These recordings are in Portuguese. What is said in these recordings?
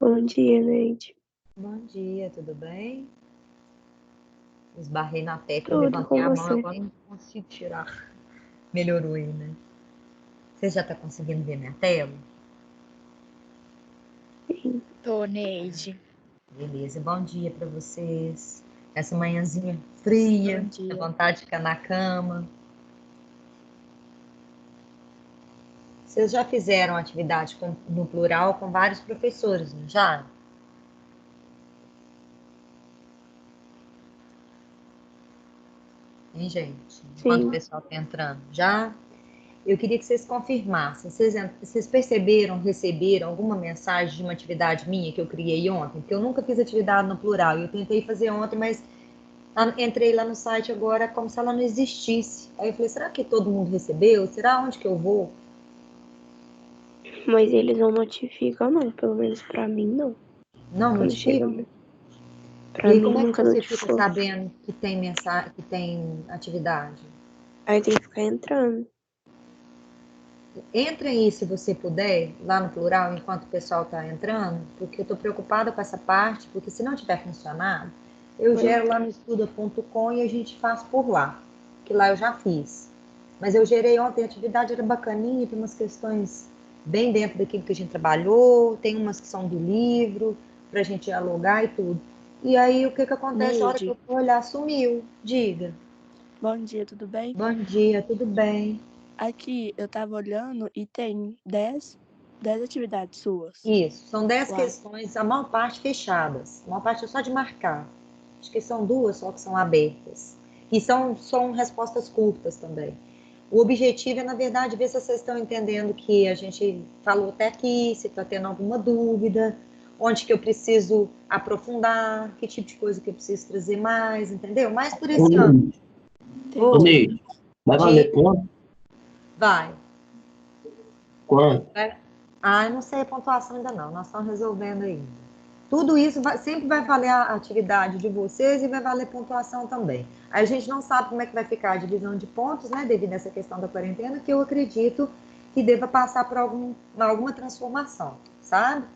Bom dia, Neide. Bom dia, tudo bem? Esbarrei na tecla, eu Tudo levantei com a mão, você? agora não consigo tirar. Melhorou aí, né? Você já tá conseguindo ver minha tela? Sim. Tô, Neide. Beleza, bom dia pra vocês. Essa manhãzinha fria, Bom dá dia. vontade de ficar na cama. Vocês já fizeram atividade no plural com vários professores, não já? Hein, gente? Enquanto o Sim. pessoal tá entrando, já? Eu queria que vocês confirmassem. Vocês perceberam, receberam alguma mensagem de uma atividade minha que eu criei ontem? Porque eu nunca fiz atividade no plural. Eu tentei fazer ontem, mas entrei lá no site agora como se ela não existisse. Aí eu falei, será que todo mundo recebeu? Será onde que eu vou? Mas eles não notificam, não. Pelo menos pra mim, não. Não Quando chega, notificam? E pra aí mim, como é que nunca você fica notificou. sabendo que tem mensagem, que tem atividade? Aí tem que ficar entrando. Entra aí, se você puder, lá no plural, enquanto o pessoal está entrando, porque eu estou preocupada com essa parte, porque se não tiver funcionado, eu Vou gero lá entrar. no estuda.com e a gente faz por lá, que lá eu já fiz. Mas eu gerei ontem, a atividade era bacaninha, tem umas questões bem dentro daquilo que a gente trabalhou, tem umas que são do livro, para a gente dialogar e tudo. E aí, o que acontece? A hora que eu Neide, vou olhar, sumiu. Diga. bom dia, tudo bem? Bom dia, tudo bem? Aqui eu tava olhando e tem 10 atividades suas. Isso, são 10 Uai, questões, a maior parte fechadas. A maior parte é só de marcar. Acho que são duas só que são abertas. E são respostas curtas também. O objetivo é, na verdade, ver se vocês estão entendendo que a gente falou até aqui, se está tendo alguma dúvida, onde que eu preciso aprofundar, que tipo de coisa que eu preciso trazer mais, entendeu? Mais por esse ano. Ô, Oi, entendi. Ney, vai valer diga, ponto? vai. Quanto? Ah, eu não sei a pontuação ainda não, nós estamos resolvendo ainda. Tudo isso sempre vai valer a atividade de vocês e vai valer pontuação também. Aí a gente não sabe como é que vai ficar a divisão de pontos, né, devido a essa questão da quarentena, que eu acredito que deva passar por alguma transformação, sabe?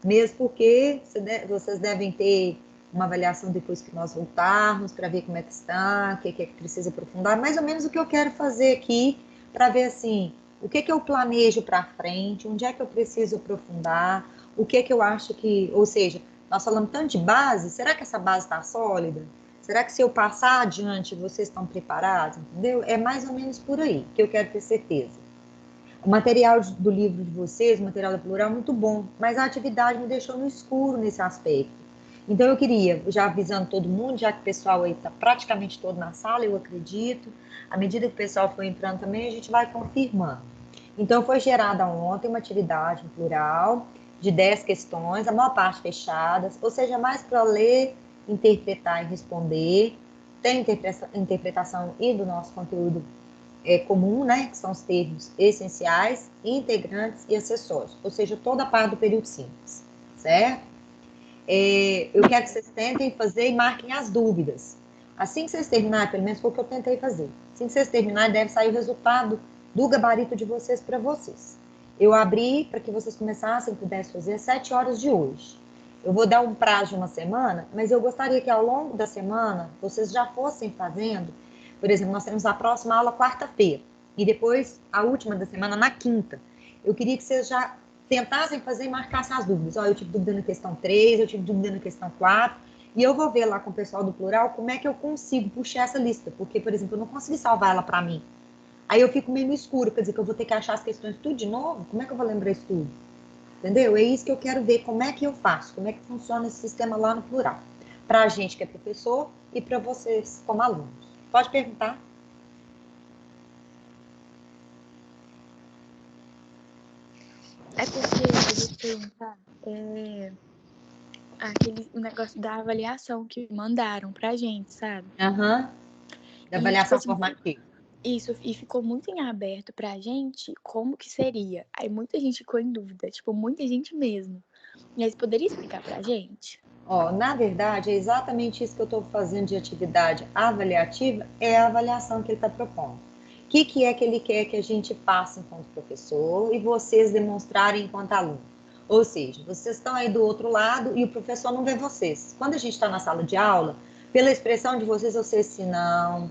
Mesmo porque vocês devem ter uma avaliação depois que nós voltarmos, para ver como é que está, o que é que precisa aprofundar, mais ou menos o que eu quero fazer aqui, para ver assim, o que eu planejo para frente, onde é que eu preciso aprofundar, o que eu acho que, ou seja, nós falamos tanto de base, será que essa base está sólida? Será que se eu passar adiante, vocês estão preparados? Entendeu? É mais ou menos por aí que eu quero ter certeza. O material do livro de vocês, o material da Plural, é muito bom, mas a atividade me deixou no escuro nesse aspecto. Então eu queria, já avisando todo mundo, já que o pessoal aí está praticamente todo na sala, eu acredito, à medida que o pessoal for entrando também, a gente vai confirmando. Então foi gerada ontem uma atividade no plural de 10 questões, a maior parte fechadas, ou seja, mais para ler, interpretar e responder. Tem interpretação e do nosso conteúdo comum, né, que são os termos essenciais, integrantes e acessórios, ou seja, toda a parte do período simples, certo? Eu quero que vocês tentem fazer e marquem as dúvidas. Assim que vocês terminarem, pelo menos foi o que eu tentei fazer, assim que vocês terminarem, deve sair o resultado do gabarito de vocês para vocês. Eu abri para que vocês começassem, pudessem fazer às 7 horas de hoje. Eu vou dar um prazo de uma semana, mas eu gostaria que ao longo da semana vocês já fossem fazendo. Por exemplo, nós temos a próxima aula quarta-feira e depois a última da semana na quinta. Eu queria que vocês já tentassem fazer e marcassem as dúvidas. Ó, eu tive dúvida na questão 3, eu tive dúvida na questão 4, e eu vou ver lá com o pessoal do plural como é que eu consigo puxar essa lista, porque, por exemplo, eu não consegui salvar ela para mim. Aí eu fico meio no escuro, quer dizer que eu vou ter que achar as questões tudo de novo? Como é que eu vou lembrar isso tudo? Entendeu? É isso que eu quero ver, como é que eu faço, como é que funciona esse sistema lá no plural. Para a gente que é professor e para vocês como alunos. Pode perguntar? É porque eu vou te perguntar, o negócio da avaliação que mandaram pra gente, sabe? Aham. Da E, tipo avaliação assim, formativa. isso, e ficou muito em aberto pra gente como que seria. Aí muita gente ficou em dúvida, tipo, muita gente mesmo. E aí você poderia explicar pra gente? Ó, na verdade, é exatamente isso que eu estou fazendo de atividade avaliativa, é a avaliação que ele está propondo. O que é que ele quer que a gente faça enquanto professor e vocês demonstrarem enquanto aluno? Ou seja, vocês estão aí do outro lado e o professor não vê vocês. Quando a gente está na sala de aula, pela expressão de vocês, eu sei assim, ela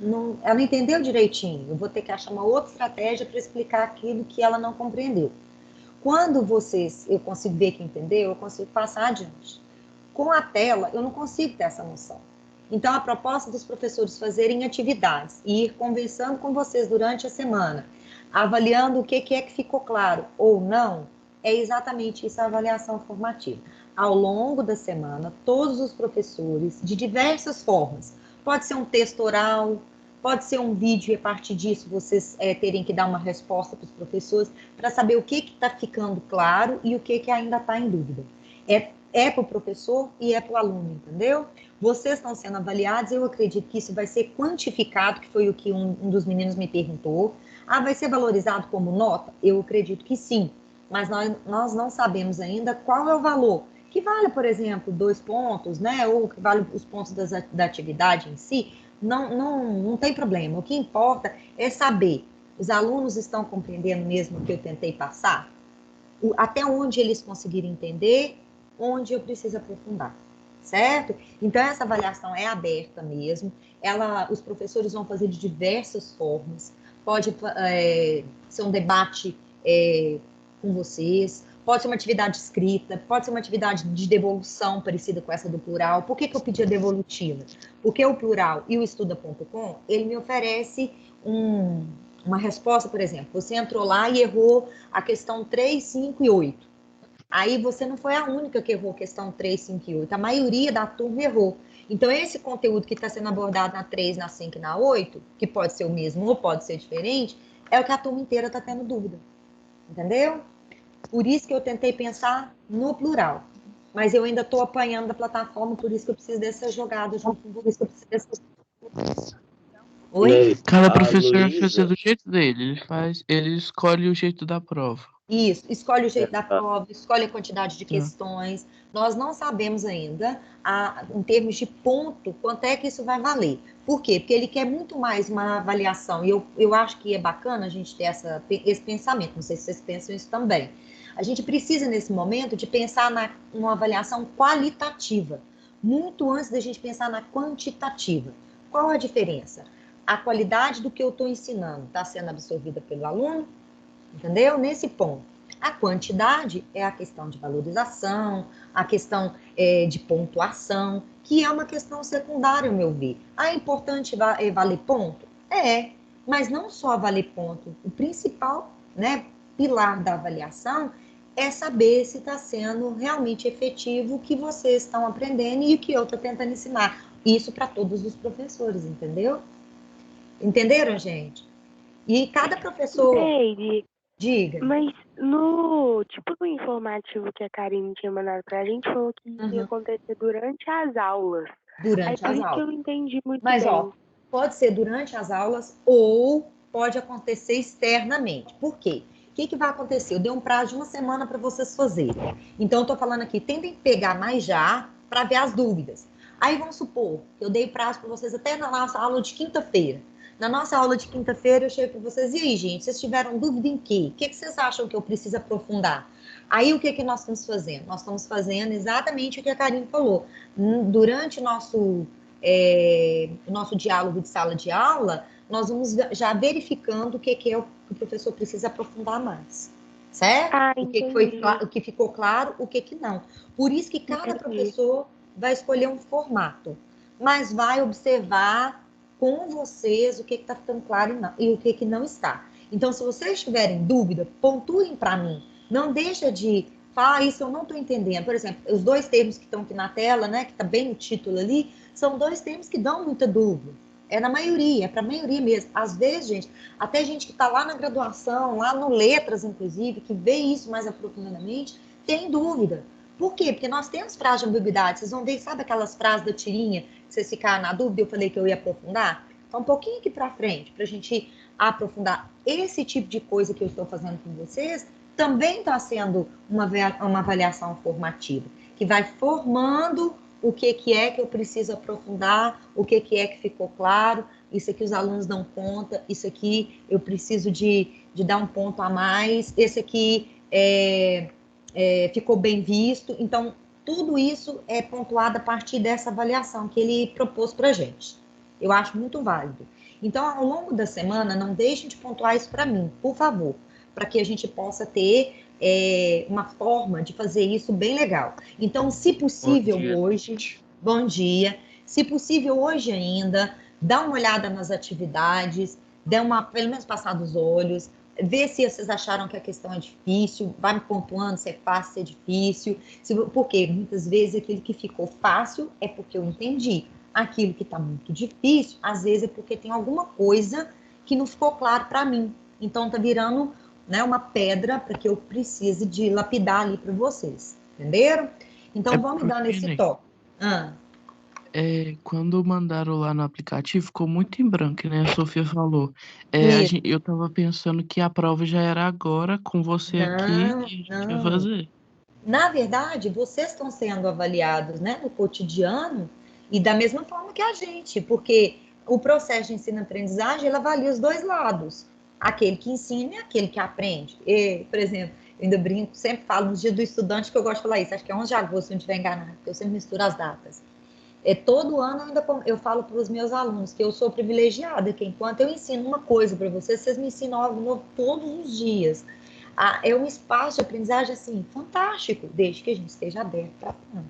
não entendeu direitinho. Eu vou ter que achar uma outra estratégia para explicar aquilo que ela não compreendeu. Quando eu consigo ver que entendeu, eu consigo passar adiante. Com a tela, eu não consigo ter essa noção. Então, a proposta dos professores fazerem atividades e ir conversando com vocês durante a semana, avaliando o que é que ficou claro ou não, é exatamente isso a avaliação formativa. Ao longo da semana, todos os professores, de diversas formas, pode ser um texto oral, pode ser um vídeo e a partir disso vocês terem que dar uma resposta para os professores para saber o que está ficando claro e o que ainda está em dúvida. É para o professor e é para o aluno, entendeu? Vocês estão sendo avaliados, eu acredito que isso vai ser quantificado, que foi o que um dos meninos me perguntou. Vai ser valorizado como nota? Eu acredito que sim, mas nós não sabemos ainda qual é o valor. Que vale, por exemplo, 2 pontos, né? Ou que vale os pontos da atividade em si, não tem problema. O que importa é saber, os alunos estão compreendendo mesmo o que eu tentei passar? Até onde eles conseguirem entender, onde eu preciso aprofundar, certo? Então, essa avaliação é aberta mesmo, os professores vão fazer de diversas formas, pode ser um debate com vocês, pode ser uma atividade escrita, pode ser uma atividade de devolução parecida com essa do plural. Por que eu pedi a devolutiva? Porque o plural e o estuda.com, ele me oferece uma resposta, por exemplo, você entrou lá e errou a questão 3, 5 e 8. Aí você não foi a única que errou a questão 3, 5 e 8. A maioria da turma errou. Então, esse conteúdo que está sendo abordado na 3, na 5 e na 8, que pode ser o mesmo ou pode ser diferente, é o que a turma inteira está tendo dúvida. Entendeu? Por isso que eu tentei pensar no plural. Mas eu ainda estou apanhando da plataforma, por isso que eu preciso dessa jogada junto com vocês. Oi? Cada professor vai fazer do jeito dele. Ele escolhe o jeito da prova. Isso, escolhe o jeito da prova, escolhe a quantidade de questões. Nós não sabemos ainda, em termos de ponto, quanto é que isso vai valer. Por quê? Porque ele quer muito mais uma avaliação, e eu acho que é bacana a gente ter esse pensamento, não sei se vocês pensam isso também. A gente precisa, nesse momento, de pensar numa avaliação qualitativa, muito antes da gente pensar na quantitativa. Qual a diferença? A qualidade do que eu estou ensinando está sendo absorvida pelo aluno? Entendeu? Nesse ponto. A quantidade é a questão de valorização, a questão de pontuação, que é uma questão secundária, ao meu ver. É importante valer ponto? Mas não só valer ponto. O principal, né, pilar da avaliação é saber se está sendo realmente efetivo o que vocês estão aprendendo e o que eu estou tentando ensinar. Isso para todos os professores, entendeu? Entenderam, gente? E cada professor... Neide, Diga. mas no informativo que a Karine tinha mandado pra gente, falou que ia acontecer durante as aulas. Durante Aí, as por isso que eu aulas. não entendi muito Mas, bem. ó, pode ser durante as aulas ou pode acontecer externamente. Por quê? O que vai acontecer? Eu dei um prazo de 1 semana para vocês fazerem. Então, eu tô falando aqui, tentem pegar mais já para ver as dúvidas. Aí, vamos supor que eu dei prazo para vocês até na nossa aula de quinta-feira. Na nossa aula de quinta-feira, eu chego para vocês, e aí, gente, vocês tiveram dúvida em quê? O que vocês acham que eu preciso aprofundar? Aí, o que nós estamos fazendo? Nós estamos fazendo exatamente o que a Karine falou. Durante o nosso diálogo de sala de aula, nós vamos já verificando o que é o que o professor precisa aprofundar mais. Certo? O que ficou claro, o que não. Por isso que cada professor vai escolher um formato, mas vai observar com vocês o que está ficando claro e o que não está. Então, se vocês tiverem dúvida, pontuem para mim. Não deixa de falar, isso eu não estou entendendo. Por exemplo, os 2 termos que estão aqui na tela, né, que está bem no título ali, são 2 termos que dão muita dúvida. É na maioria, é para a maioria mesmo. Às vezes, gente, até gente que está lá na graduação, lá no Letras, inclusive, que vê isso mais aprofundadamente, tem dúvida. Por quê? Porque nós temos frases de ambiguidade. Vocês vão ver, sabe aquelas frases da tirinha que vocês ficaram na dúvida? Eu falei que eu ia aprofundar? Então, um pouquinho aqui para frente, para a gente aprofundar esse tipo de coisa que eu estou fazendo com vocês, também está sendo uma avaliação formativa, que vai formando o que é que eu preciso aprofundar, o que é que ficou claro, isso aqui os alunos dão conta, isso aqui eu preciso de dar um ponto a mais, esse aqui ficou bem visto. Então, tudo isso é pontuado a partir dessa avaliação que ele propôs para a gente. Eu acho muito válido. Então, ao longo da semana, não deixem de pontuar isso para mim, por favor, para que a gente possa ter uma forma de fazer isso bem legal. Então, se possível hoje, bom dia, se possível hoje ainda, dá uma olhada nas atividades, pelo menos passar dos olhos, ver se vocês acharam que a questão é difícil, vai me pontuando se é fácil, se é difícil, porque muitas vezes aquilo que ficou fácil é porque eu entendi. Aquilo que está muito difícil, às vezes é porque tem alguma coisa que não ficou claro para mim. Então está virando, né, uma pedra para que eu precise de lapidar ali para vocês. Entenderam? Então vamos me dando esse toque. Quando mandaram lá no aplicativo, ficou muito em branco, né? A Sofia falou. Eu tava pensando que a prova já era agora, com você aqui, e a gente ia fazer. Na verdade, vocês estão sendo avaliados, né, no cotidiano e da mesma forma que a gente, porque o processo de ensino-aprendizagem, ele avalia os dois lados. Aquele que ensina e aquele que aprende. Por exemplo, eu ainda brinco, sempre falo nos dias do estudante que eu gosto de falar isso, acho que é 11 de agosto, se eu não estiver enganado, porque eu sempre misturo as datas. Todo ano eu falo para os meus alunos que eu sou privilegiada, que enquanto eu ensino uma coisa para vocês, vocês me ensinam algo novo todos os dias. É um espaço de aprendizagem, assim, fantástico, desde que a gente esteja aberto para aprender.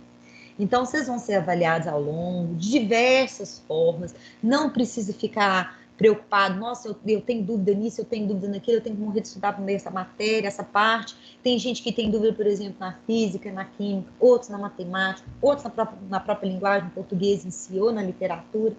Então, vocês vão ser avaliados ao longo, de diversas formas, não precisa ficar preocupado, nossa, eu tenho dúvida nisso, eu tenho dúvida naquilo, eu tenho que morrer de estudar para essa matéria, essa parte. Tem gente que tem dúvida, por exemplo, na física, na química, outros na matemática, outros na própria linguagem, no português em si, ou na literatura.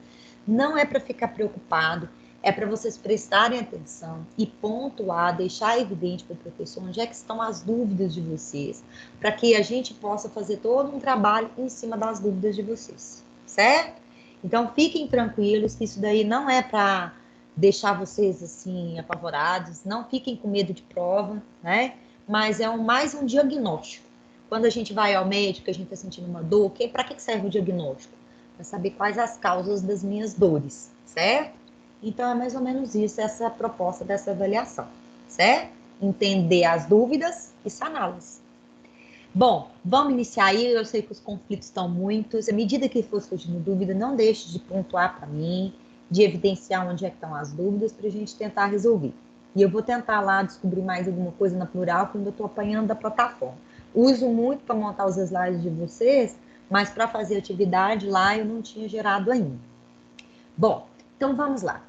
Não é para ficar preocupado, é para vocês prestarem atenção e pontuar, deixar evidente para o professor onde é que estão as dúvidas de vocês, para que a gente possa fazer todo um trabalho em cima das dúvidas de vocês, certo? Então, fiquem tranquilos que isso daí não é para deixar vocês, assim, apavorados, não fiquem com medo de prova, né? Mas é mais um diagnóstico. Quando a gente vai ao médico, a gente está sentindo uma dor, para que serve o diagnóstico? Para saber quais as causas das minhas dores, certo? Então, é mais ou menos isso, essa proposta dessa avaliação, certo? Entender as dúvidas e saná-las. Bom, vamos iniciar aí, eu sei que os conflitos estão muitos, à medida que for surgindo dúvida, não deixe de pontuar para mim, de evidenciar onde é que estão as dúvidas para a gente tentar resolver. E eu vou tentar lá descobrir mais alguma coisa na plural, que eu ainda estou apanhando da plataforma. Uso muito para montar os slides de vocês, mas para fazer atividade lá eu não tinha gerado ainda. Bom, então vamos lá.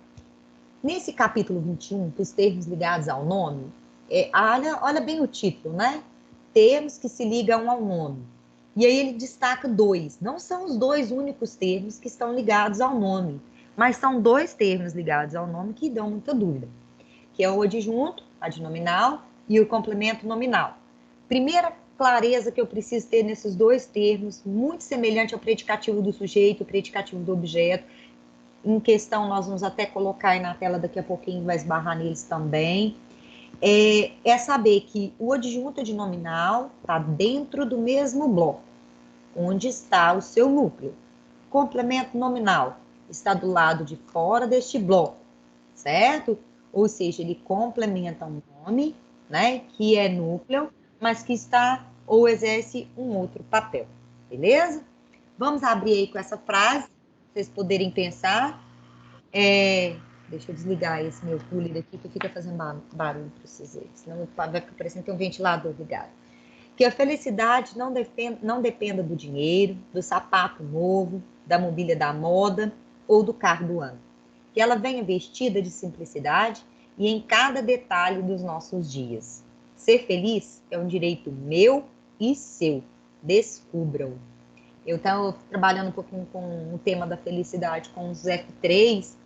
Nesse capítulo 21, dos termos ligados ao nome, olha bem o título, né? Termos que se ligam ao nome. E aí ele destaca dois. Não são os dois únicos termos que estão ligados ao nome, mas são dois termos ligados ao nome que dão muita dúvida, que é o adjunto, adnominal, e o complemento nominal. Primeira clareza que eu preciso ter nesses dois termos, muito semelhante ao predicativo do sujeito, predicativo do objeto. Em questão, nós vamos até colocar aí na tela daqui a pouquinho, vai esbarrar neles também. É saber que o adjunto adnominal está dentro do mesmo bloco, onde está o seu núcleo. Complemento nominal está do lado de fora deste bloco, certo? Ou seja, ele complementa um nome, né, que é núcleo, mas que está ou exerce um outro papel, beleza? Vamos abrir aí com essa frase, para vocês poderem pensar. Deixa eu desligar esse meu cooler aqui, que fica fazendo barulho para vocês verem, senão vai parecendo ter um ventilador ligado. Que a felicidade não dependa do dinheiro, do sapato novo, da mobília da moda ou do carro do ano. Que ela venha vestida de simplicidade e em cada detalhe dos nossos dias. Ser feliz é um direito meu e seu. Descubram. Eu estava trabalhando um pouquinho com o tema da felicidade com os F3,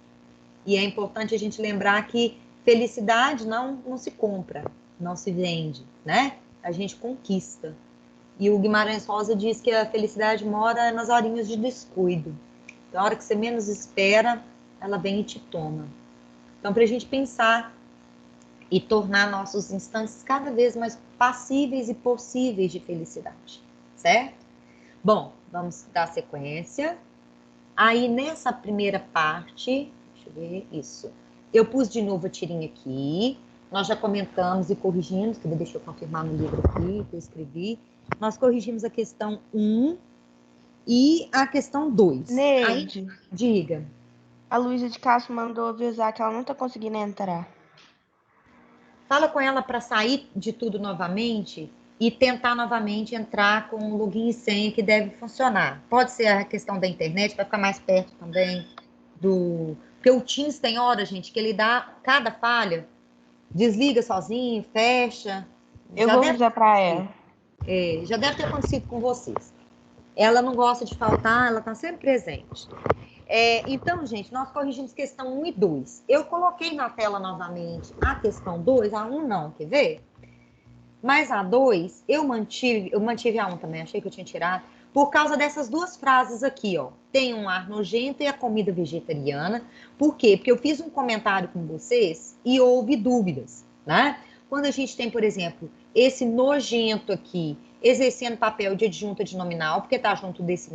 e é importante a gente lembrar que felicidade não se compra, não se vende, né? A gente conquista. E o Guimarães Rosa diz que a felicidade mora nas horinhas de descuido. Na hora que você menos espera, ela vem e te toma. Então, para a gente pensar e tornar nossos instantes cada vez mais passíveis e possíveis de felicidade, certo? Bom, vamos dar sequência. Aí, nessa primeira parte, deixa eu ver, isso. Eu pus de novo a tirinha aqui. nós já comentamos e corrigimos, que deixa eu confirmar no livro aqui, que eu escrevi. Nós corrigimos a questão 1 e a questão 2. Neide. Aí, diga. A Luísa de Castro mandou avisar que ela não tá conseguindo entrar. Fala com ela para sair de tudo novamente e tentar novamente entrar com o login e senha que deve funcionar. Pode ser a questão da internet, vai ficar mais perto também do... Porque o Teams tem hora, gente, que ele dá cada falha, desliga sozinho, fecha. Eu vou avisar para ela. Já deve ter acontecido com vocês. Ela não gosta de faltar, ela está sempre presente. Então, gente, nós corrigimos questão 1 e 2. Eu coloquei na tela novamente a questão 2, a 1 não, quer ver? Mas a 2, eu mantive a 1 também, achei que eu tinha tirado, por causa dessas duas frases aqui, ó. Tem um ar nojento e a comida vegetariana. Por quê? Porque eu fiz um comentário com vocês e houve dúvidas, né? Quando a gente tem, por exemplo, esse nojento aqui, exercendo papel de adjunta de nominal, porque está junto desse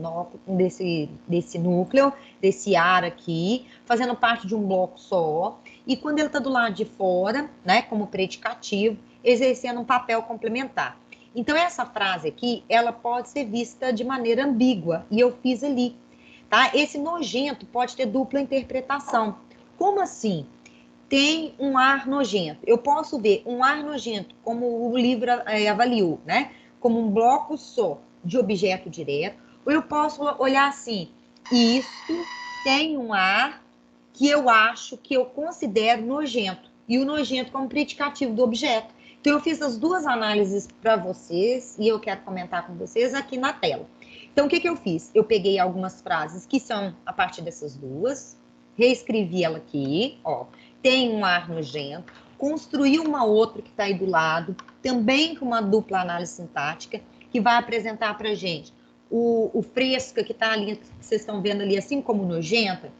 núcleo, desse ar aqui, fazendo parte de um bloco só, e quando ele está do lado de fora, né, como predicativo, exercendo um papel complementar. Então, essa frase aqui, ela pode ser vista de maneira ambígua, e eu fiz ali, tá? Esse nojento pode ter dupla interpretação. Como assim? Tem um ar nojento. Eu posso ver um ar nojento, como o livro avaliou, né? Como um bloco só de objeto direto, ou eu posso olhar assim, isso tem um ar que eu acho, que eu considero nojento, e o nojento como predicativo do objeto. Então, eu fiz as duas análises para vocês, e eu quero comentar com vocês aqui na tela. Então, o que eu fiz? Eu peguei algumas frases que são a partir dessas duas, reescrevi ela aqui, ó, tem um ar nojento, construí uma outra que está aí do lado, também com uma dupla análise sintática, que vai apresentar para a gente o fresca que está ali, que vocês estão vendo ali, assim como nojento,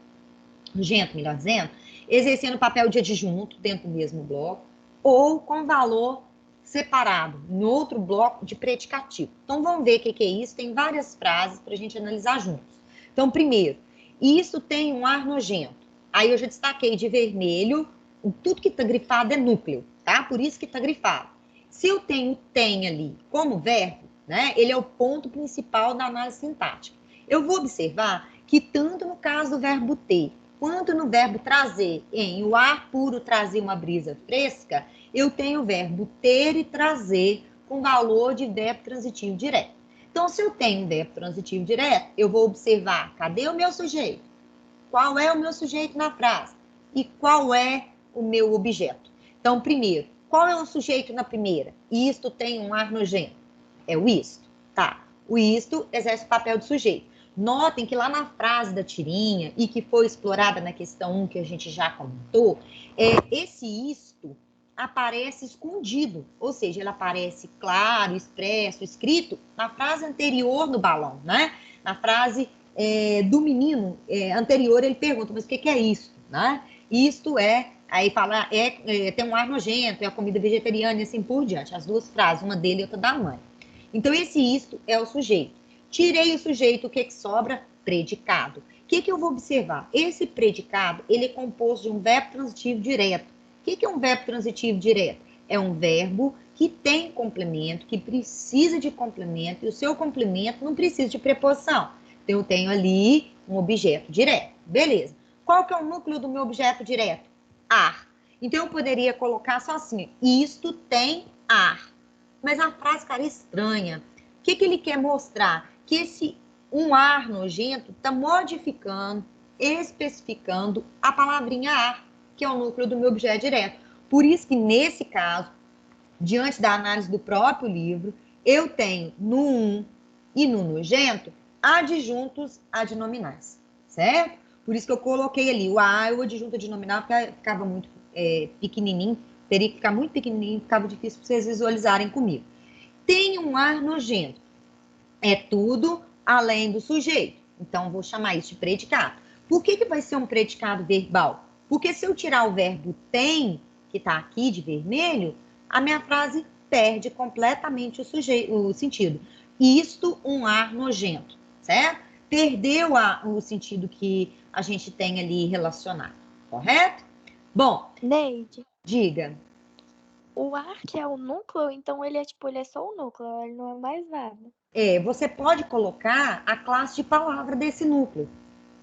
melhor dizendo, exercendo papel de adjunto dentro do mesmo bloco, ou com valor separado, em outro bloco de predicativo. Então, vamos ver o que é isso. Tem várias frases para a gente analisar juntos. Então, primeiro, isso tem um ar nojento. Aí eu já destaquei de vermelho, tudo que está grifado é núcleo, tá? Por isso que está grifado. Se eu tenho tem ali como verbo, né? Ele é o ponto principal da análise sintática. Eu vou observar que tanto no caso do verbo ter, quanto no verbo trazer, em o ar puro trazer uma brisa fresca, eu tenho o verbo ter e trazer com valor de verbo transitivo direto. Então, se eu tenho um verbo transitivo direto, eu vou observar, cadê o meu sujeito? Qual é o meu sujeito na frase? E qual é o meu objeto? Então, primeiro, qual é o sujeito na primeira? Isto tem um ar nojento. É o isto, tá? O isto exerce o papel de sujeito. Notem que lá na frase da tirinha, e que foi explorada na questão 1, que a gente já comentou, esse isto aparece escondido, ou seja, ele aparece claro, expresso, escrito na frase anterior do balão, né? Na frase do menino anterior, ele pergunta, mas o que é isso, né? Isto aí fala, tem um ar nojento, é a comida vegetariana e assim por diante, as duas frases, uma dele e outra da mãe. Então, esse isto é o sujeito. Tirei o sujeito, o que sobra? Predicado. O que eu vou observar? Esse predicado, ele é composto de um verbo transitivo direto. O que é um verbo transitivo direto? É um verbo que tem complemento, que precisa de complemento, e o seu complemento não precisa de preposição. Então, eu tenho ali um objeto direto. Beleza. Qual que é o núcleo do meu objeto direto? Ar. Então, eu poderia colocar só assim, isto tem ar. Mas a frase ficaria estranha. O que ele quer mostrar? Que esse um ar nojento está modificando, especificando a palavrinha ar, que é o núcleo do meu objeto direto. Por isso que, nesse caso, diante da análise do próprio livro, eu tenho no 1 e no nojento adjuntos adnominais, certo? Por isso que eu coloquei ali o A e o adjunto adnominal, porque ficava muito pequenininho, teria que ficar muito pequenininho, ficava difícil para vocês visualizarem comigo. Tem um ar nojento. É tudo além do sujeito. Então, vou chamar isso de predicado. Por que vai ser um predicado verbal? Porque se eu tirar o verbo tem, que está aqui de vermelho, a minha frase perde completamente o sentido. Isto, um ar nojento, certo? Perdeu o sentido que a gente tem ali relacionado, correto? Bom, Neide, diga. o ar que é o núcleo, então ele é tipo, ele é só o núcleo, ele não é mais nada. Você pode colocar a classe de palavra desse núcleo.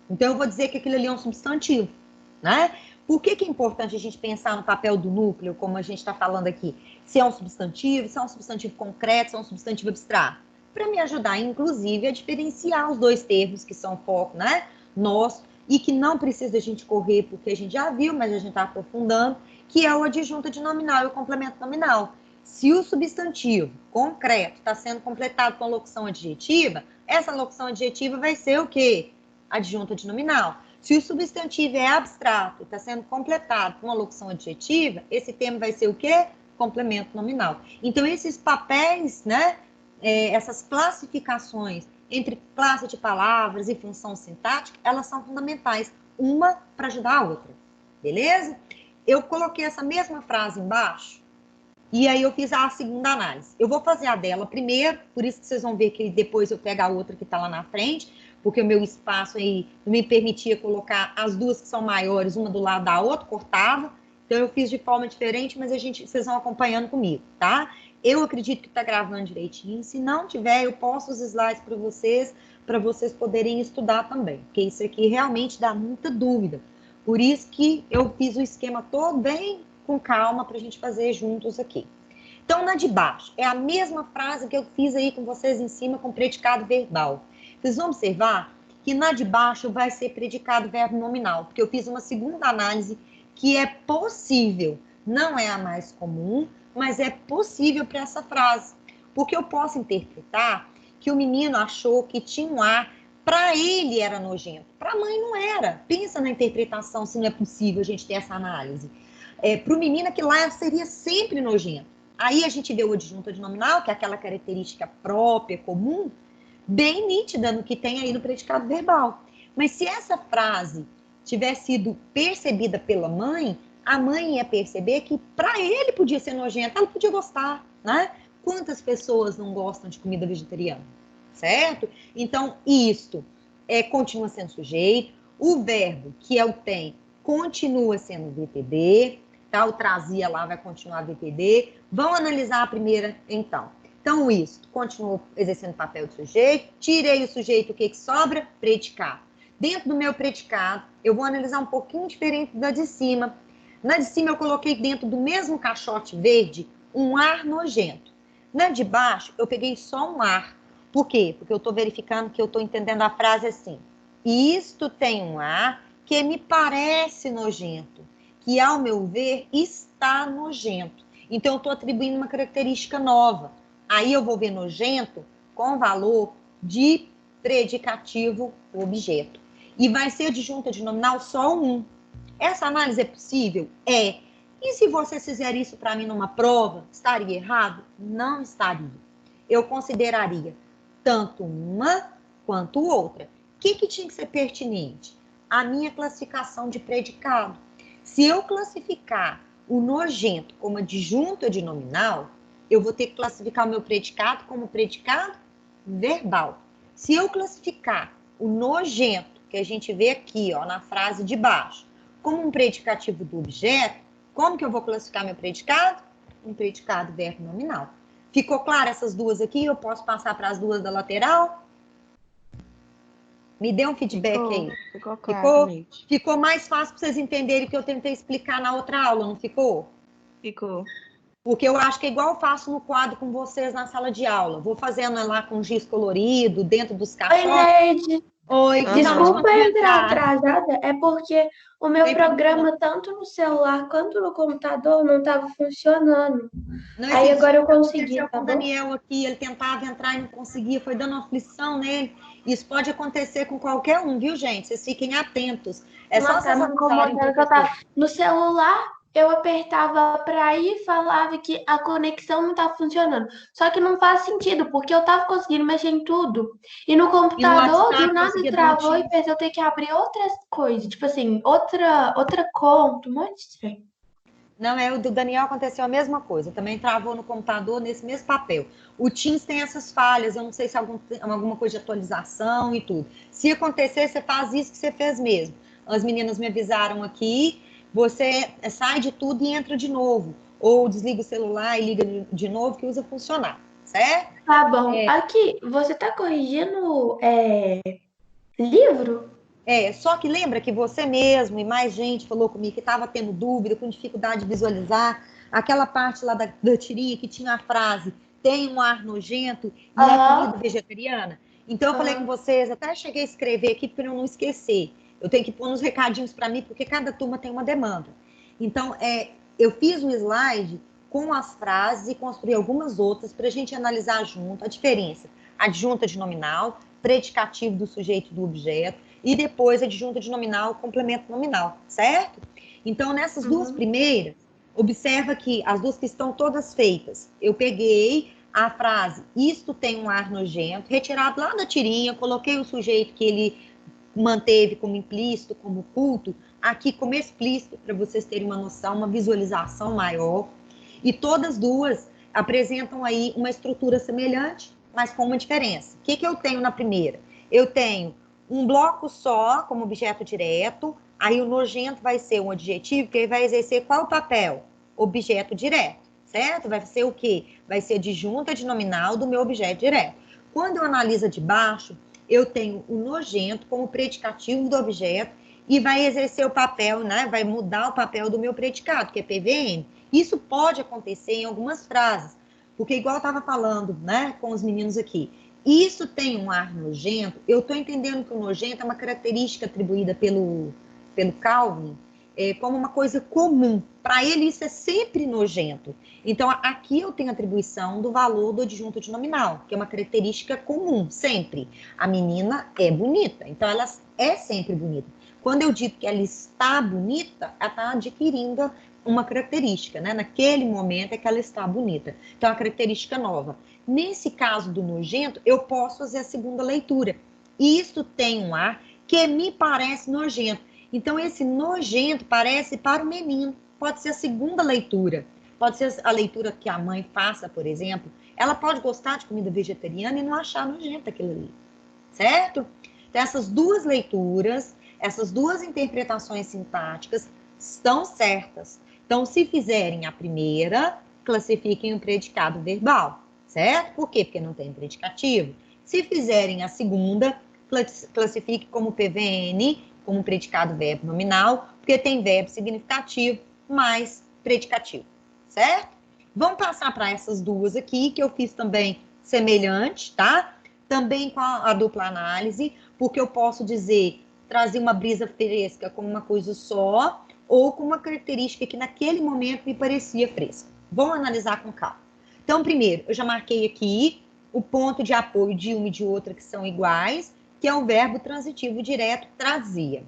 Então, eu vou dizer que aquilo ali é um substantivo, né? Por que é importante a gente pensar no papel do núcleo, como a gente está falando aqui? Se é um substantivo, se é um substantivo concreto, se é um substantivo abstrato. Para me ajudar, inclusive, a diferenciar os dois termos que são foco, né? Nosso, e que não precisa a gente correr, porque a gente já viu, mas a gente está aprofundando, que é o adjunto de nominal e o complemento nominal. Se o substantivo concreto está sendo completado com a locução adjetiva, essa locução adjetiva vai ser o quê? Adjunta de nominal. Se o substantivo é abstrato e está sendo completado com uma locução adjetiva, esse termo vai ser o quê? Complemento nominal. Então, esses papéis, né? Essas classificações entre classe de palavras e função sintática, elas são fundamentais, uma para ajudar a outra. Beleza? Eu coloquei essa mesma frase embaixo, e aí eu fiz a segunda análise. Eu vou fazer a dela primeiro, por isso que vocês vão ver que depois eu pego a outra que está lá na frente, porque o meu espaço aí não me permitia colocar as duas que são maiores, uma do lado da outra, cortava. Então eu fiz de forma diferente, mas vocês vão acompanhando comigo, tá? Eu acredito que está gravando direitinho. Se não tiver, eu posto os slides para vocês poderem estudar também, porque isso aqui realmente dá muita dúvida. Por isso que eu fiz o esquema todo bem com calma para a gente fazer juntos aqui. Então, na de baixo, é a mesma frase que eu fiz aí com vocês em cima com predicado verbal. Vocês vão observar que na de baixo vai ser predicado verbo nominal, porque eu fiz uma segunda análise que é possível, não é a mais comum, mas é possível para essa frase. Porque eu posso interpretar que o menino achou que tinha um ar, para ele era nojento, para a mãe não era. Pensa na interpretação, se não é possível a gente ter essa análise. Para o menino, aquilo lá seria sempre nojento. Aí a gente vê o adjunto de nominal, que é aquela característica própria, comum, bem nítida no que tem aí no predicado verbal. Mas se essa frase tivesse sido percebida pela mãe, a mãe ia perceber que para ele podia ser nojento, ela podia gostar, né? Quantas pessoas não gostam de comida vegetariana, certo? Então, isto continua sendo sujeito, o verbo, que é o tem, continua sendo VPD, tá? O trazia lá vai continuar VPD. Vamos analisar a primeira, então. Então, isso, continua exercendo papel de sujeito, tirei o sujeito, o que sobra? Predicado. Dentro do meu predicado, eu vou analisar um pouquinho diferente da de cima. Na de cima, eu coloquei dentro do mesmo caixote verde um ar nojento. Na de baixo, eu peguei só um ar. Por quê? Porque eu estou verificando que eu estou entendendo a frase assim. Isto tem um ar que me parece nojento, que, ao meu ver, está nojento. Então, eu estou atribuindo uma característica nova. Aí eu vou ver nojento com valor de predicativo objeto. E vai ser adjunta de nominal só um. Essa análise é possível? É. E se vocês fizerem isso para mim numa prova, estaria errado? Não estaria. Eu consideraria tanto uma quanto outra. O que tinha que ser pertinente? A minha classificação de predicado. Se eu classificar o nojento como adjunta de nominal, eu vou ter que classificar o meu predicado como predicado verbal. Se eu classificar o nojento, que a gente vê aqui, ó, na frase de baixo, como um predicativo do objeto, como que eu vou classificar meu predicado? Um predicado verbo nominal. Ficou claro essas duas aqui? Eu posso passar para as duas da lateral? Me dê um feedback aí. Ficou claro. Ficou mais fácil para vocês entenderem o que eu tentei explicar na outra aula, não ficou? Ficou. Porque eu acho que é igual eu faço no quadro com vocês na sala de aula. Vou fazendo lá com giz colorido, dentro dos caixotes. Oi, Neide. Oi, Desculpa entrar atrasada, é porque o meu Tem programa, tanto no celular quanto no computador, não estava funcionando. Não, Aí agora eu consegui, aconteceu tá com o bom? Daniel aqui, ele tentava entrar e não conseguia, foi dando aflição nele. Isso pode acontecer com qualquer um, viu, gente? Vocês fiquem atentos. É só vocês avisarem o professor. No celular, eu apertava para ir e falava que a conexão não tá funcionando. Só que não faz sentido, porque eu tava conseguindo mexer em tudo. E no computador, WhatsApp, do nada conseguia travou dar e fez eu ter que abrir outras coisas. Tipo assim, outra conta, um monte de estranho. Não, o do Daniel aconteceu a mesma coisa. Também travou no computador nesse mesmo papel. O Teams tem essas falhas, eu não sei se é alguma coisa de atualização e tudo. Se acontecer, você faz isso que você fez mesmo. As meninas me avisaram aqui, você sai de tudo e entra de novo. ou desliga o celular e liga de novo, que usa funcionar, certo? Tá bom. Aqui, você tá corrigindo livro? Só que lembra que você mesmo e mais gente falou comigo que estava tendo dúvida, com dificuldade de visualizar aquela parte lá da tirinha que tinha a frase tem um ar nojento e é comida vegetariana? Então eu falei com vocês, até cheguei a escrever aqui para eu não esquecer. Eu tenho que pôr uns recadinhos para mim, porque cada turma tem uma demanda. Então, eu fiz um slide com as frases e construí algumas outras para a gente analisar junto a diferença. Adjunta de nominal, predicativo do sujeito e do objeto, e depois adjunta de nominal, complemento nominal, certo? Então, nessas duas primeiras, observa que as duas que estão todas feitas, eu peguei a frase, isto tem um ar nojento, retirado lá da tirinha, coloquei o sujeito que ele manteve como implícito, como culto, aqui como explícito, para vocês terem uma noção, uma visualização maior. E todas duas apresentam aí uma estrutura semelhante, mas com uma diferença. O que eu tenho na primeira? Eu tenho um bloco só como objeto direto, aí o nojento vai ser um adjetivo, que ele vai exercer qual papel? Objeto direto, certo? Vai ser o quê? Vai ser adjunta de nominal do meu objeto direto. Quando eu analiso de baixo, eu tenho o nojento como predicativo do objeto e vai exercer o papel, né? Vai mudar o papel do meu predicado, que é PVN. Isso pode acontecer em algumas frases, porque igual eu estava falando, né, com os meninos aqui, isso tem um ar nojento, eu estou entendendo que o nojento é uma característica atribuída pelo Calvin como uma coisa comum. Para ele, isso é sempre nojento. Então, aqui eu tenho atribuição do valor do adjunto de nominal, que é uma característica comum, sempre. A menina é bonita, então ela é sempre bonita. Quando eu digo que ela está bonita, ela está adquirindo uma característica, né? Naquele momento é que ela está bonita. Então, é uma característica nova. Nesse caso do nojento, eu posso fazer a segunda leitura. Isso tem um ar que me parece nojento. Então, esse nojento parece para o menino. Pode ser a segunda leitura. Pode ser a leitura que a mãe faça, por exemplo. Ela pode gostar de comida vegetariana e não achar nojento aquilo ali. Certo? Então, essas duas leituras, essas duas interpretações sintáticas estão certas. Então, se fizerem a primeira, classifiquem o predicado verbal. Certo? Por quê? Porque não tem predicativo. Se fizerem a segunda, classifique como PVN, como predicado verbo nominal, porque tem verbo significativo mais predicativo, certo? Vamos passar para essas duas aqui, que eu fiz também semelhante, tá? Também com a dupla análise, porque eu posso dizer, trazer uma brisa fresca como uma coisa só, ou com uma característica que naquele momento me parecia fresca. Vamos analisar com calma. Então, primeiro, eu já marquei aqui o ponto de apoio de uma e de outra que são iguais, que é o verbo transitivo direto, trazia.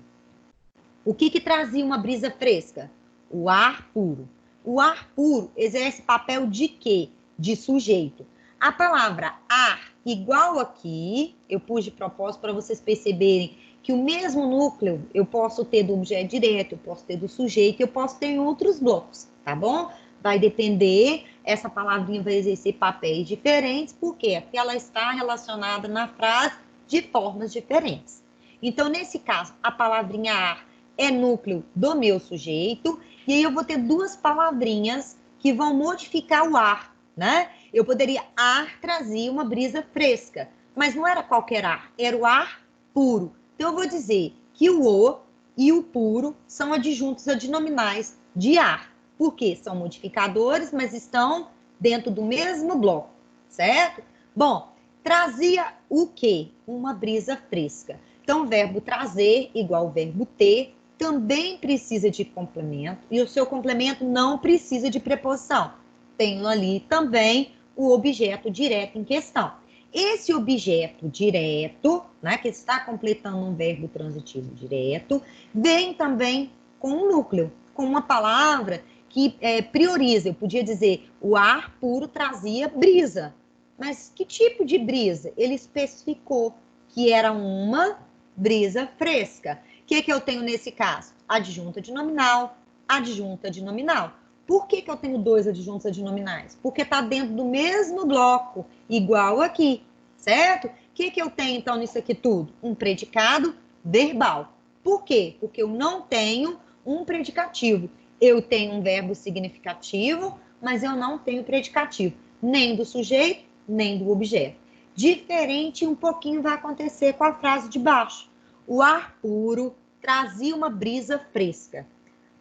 O que trazia uma brisa fresca? O ar puro. O ar puro exerce papel de quê? De sujeito. A palavra ar, igual aqui, eu pus de propósito para vocês perceberem que o mesmo núcleo eu posso ter do objeto direto, eu posso ter do sujeito, eu posso ter em outros blocos, tá bom? Vai depender, essa palavrinha vai exercer papéis diferentes, por quê? Porque ela está relacionada na frase de formas diferentes. Então, nesse caso, a palavrinha ar é núcleo do meu sujeito, e aí eu vou ter duas palavrinhas que vão modificar o ar, né? Eu poderia, ar trazia uma brisa fresca, mas não era qualquer ar, era o ar puro. Então, eu vou dizer que o e o puro são adjuntos adnominais de ar. Por quê? São modificadores, mas estão dentro do mesmo bloco, certo? Bom, trazia o quê? Uma brisa fresca. Então, o verbo trazer, igual ao verbo ter, também precisa de complemento, e o seu complemento não precisa de preposição. Tem ali também o objeto direto em questão. Esse objeto direto, né, que está completando um verbo transitivo direto, vem também com um núcleo, com uma palavra que prioriza. Eu podia dizer, o ar puro trazia brisa. Mas que tipo de brisa? Ele especificou que era uma brisa fresca. O que eu tenho nesse caso? Adjunta de nominal, adjunta de nominal. Por que eu tenho dois adjuntos adnominais? Porque está dentro do mesmo bloco, igual aqui, certo? O que eu tenho, então, nisso aqui tudo? Um predicado verbal. Por quê? Porque eu não tenho um predicativo. Eu tenho um verbo significativo, mas eu não tenho predicativo, nem do sujeito, nem do objeto. Diferente um pouquinho vai acontecer com a frase de baixo. O ar puro trazia uma brisa fresca.